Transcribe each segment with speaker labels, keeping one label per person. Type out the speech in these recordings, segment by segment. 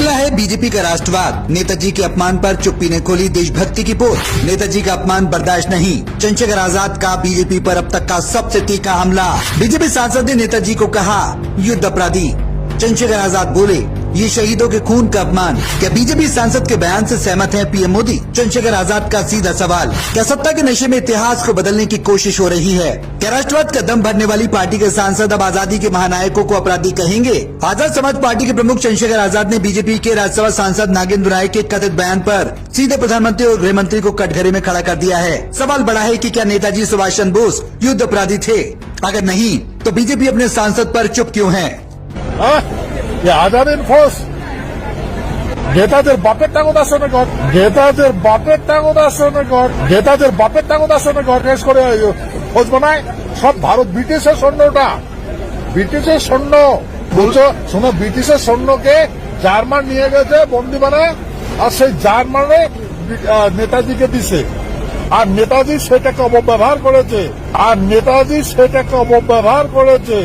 Speaker 1: निकला है बीजेपी का राष्ट्रवाद। नेताजी के अपमान पर चुप्पी ने खोली देशभक्ति की पोल। नेताजी का अपमान बर्दाश्त नहीं, चंद्रशेखर आजाद का बीजेपी पर अब तक का सबसे तीखा हमला। बीजेपी सांसद ने नेताजी को कहा युद्ध अपराधी। चंद्रशेखर आजाद बोले ये शहीदों के खून का अपमान। क्या बीजेपी सांसद के बयान से सहमत हैं पीएम मोदी? चंद्रशेखर आजाद का सीधा सवाल। क्या सत्ता के नशे में इतिहास को बदलने की कोशिश हो रही है? क्या राष्ट्रवाद का दम भरने वाली पार्टी के सांसद अब आजादी के महानायकों को अपराधी कहेंगे? आजाद समाज पार्टी के प्रमुख चंद्रशेखर आजाद ने बीजेपी के राज्यसभा सांसद नागेंद्र राय के कथित बयान पर सीधे प्रधानमंत्री और गृह मंत्री को कटघरे में खड़ा कर दिया है। सवाल बड़ा है कि क्या नेताजी सुभाष चंद्र बोस युद्ध अपराधी थे? अगर नहीं तो बीजेपी अपने सांसद पर चुप क्यों है?
Speaker 2: আজাদিন ফোর্স নেতাদের বাপের টাঙ্গত আসনে ঘর, নেতাদের বাপের টাঙ্গত আসনে ঘর, নেতাদের বাপের টাঙ্গত আসনে ঘর শেষ করে ফৌজ বানায়। সব ভারত ব্রিটিশের সৈন্যটা, ব্রিটিশের সৈন্য বলছো শোনো, ব্রিটিশের সৈন্যকে জার্মান নিয়ে গেছে বন্দি বানায়, আর সেই জার্মানে নেতাজিকে দিছে, আর নেতাজি সেটাকে অপব্যবহার করেছে, আর নেতাজি সেটাকে অপব্যবহার করেছে,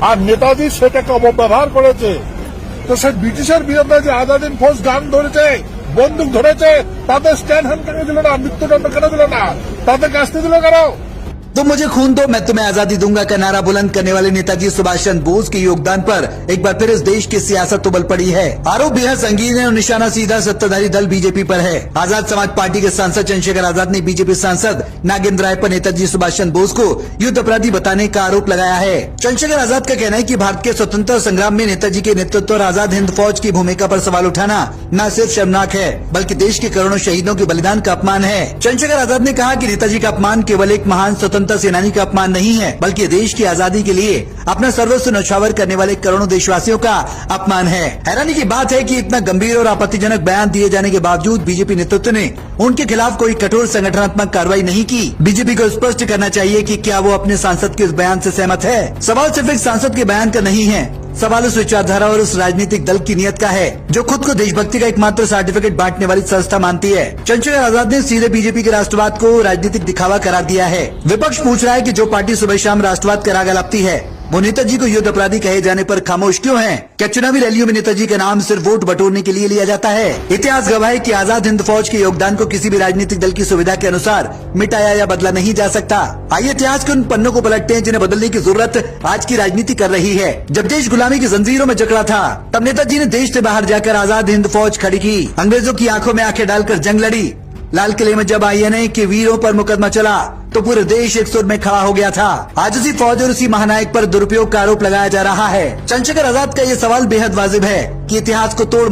Speaker 2: আর নেতাজি সেটাকে অপব্যবহার করেছে। তো সেই ব্রিটিশের বিরুদ্ধে যে আজাদিন ফৌজ গান ধরেছে, বন্দুক ধরেছে, তাদের স্ট্যান্ড হ্যান্ড কেন দিল না? মৃত্যুদণ্ড কেন দিল না? তাদের শাস্তি দিল কেন?
Speaker 1: तुम मुझे खून दो मैं तुम्हें आजादी दूंगा का नारा बुलंद करने वाले नेताजी सुभाष चंद्र बोस के योगदान पर एक बार फिर इस देश की सियासत उबल पड़ी है। आरोप बेहद संगीन है और निशाना सीधा सत्ताधारी दल बीजेपी पर है। आजाद समाज पार्टी के सांसद चंद्रशेखर आजाद ने बीजेपी सांसद नागेंद्र राय पर नेताजी सुभाष चंद्र बोस को युद्ध अपराधी बताने का आरोप लगाया है। चंद्रशेखर आजाद का कहना है कि भारत के स्वतंत्रता संग्राम में नेताजी के नेतृत्व और आजाद हिंद फौज की भूमिका पर सवाल उठाना न सिर्फ शर्मनाक है बल्कि देश के करोड़ों शहीदों के बलिदान का अपमान है। चंद्रशेखर आजाद ने कहा कि नेताजी का अपमान केवल एक महान स्वतंत्रता सेनानी का अपमान नहीं है बल्कि देश की आजादी के लिए अपना सर्वस्व न्यौछावर करने वाले करोड़ों देशवासियों का अपमान है। हैरानी की बात है कि इतना गंभीर और आपत्तिजनक बयान दिए जाने के बावजूद बीजेपी नेतृत्व ने उनके खिलाफ कोई कठोर संगठनात्मक कार्रवाई नहीं की। बीजेपी को स्पष्ट करना चाहिए कि क्या वो अपने सांसद के इस बयान से सहमत है। सवाल सिर्फ एक सांसद के बयान का नहीं है, सवाल उस विचारधारा और उस राजनीतिक दल की नियत का है जो खुद को देशभक्ति का एकमात्र सर्टिफिकेट बांटने वाली संस्था मानती है। चंद्रशेखर आजाद ने सीधे बीजेपी के राष्ट्रवाद को राजनीतिक दिखावा करार दिया है। विपक्ष पूछ रहा है कि जो पार्टी सुबह शाम राष्ट्रवाद का राग अलापती है वो नेताजी को युद्ध अपराधी कहे जाने पर खामोश क्यों है? क्या चुनावी रैलियों में नेताजी का नाम सिर्फ वोट बटोरने के लिए लिया जाता है? इतिहास गवाह है कि आजाद हिंद फौज के योगदान को किसी भी राजनीतिक दल की सुविधा के अनुसार मिटाया या बदला नहीं जा सकता। आइए इतिहास के उन पन्नों को पलटते हैं जिन्हें बदलने की जरूरत आज की राजनीति कर रही है। जब देश गुलामी की जंजीरों में जकड़ा था तब नेताजी ने देश से बाहर जाकर आजाद हिंद फौज खड़ी की, अंग्रेजों की आंखों में आंखें डालकर जंग लड़ी। लाल किले में जब आईएनए के वीरों पर मुकदमा चला तो पूरे देश एक सुर में खड़ा हो गया था। आज उसी फौज और उसी महानायक पर दुरुपयोग का आरोप लगाया जा रहा है। चंद्रशेखर आजाद का ये सवाल बेहद वाजिब है कि इतिहास को तोड़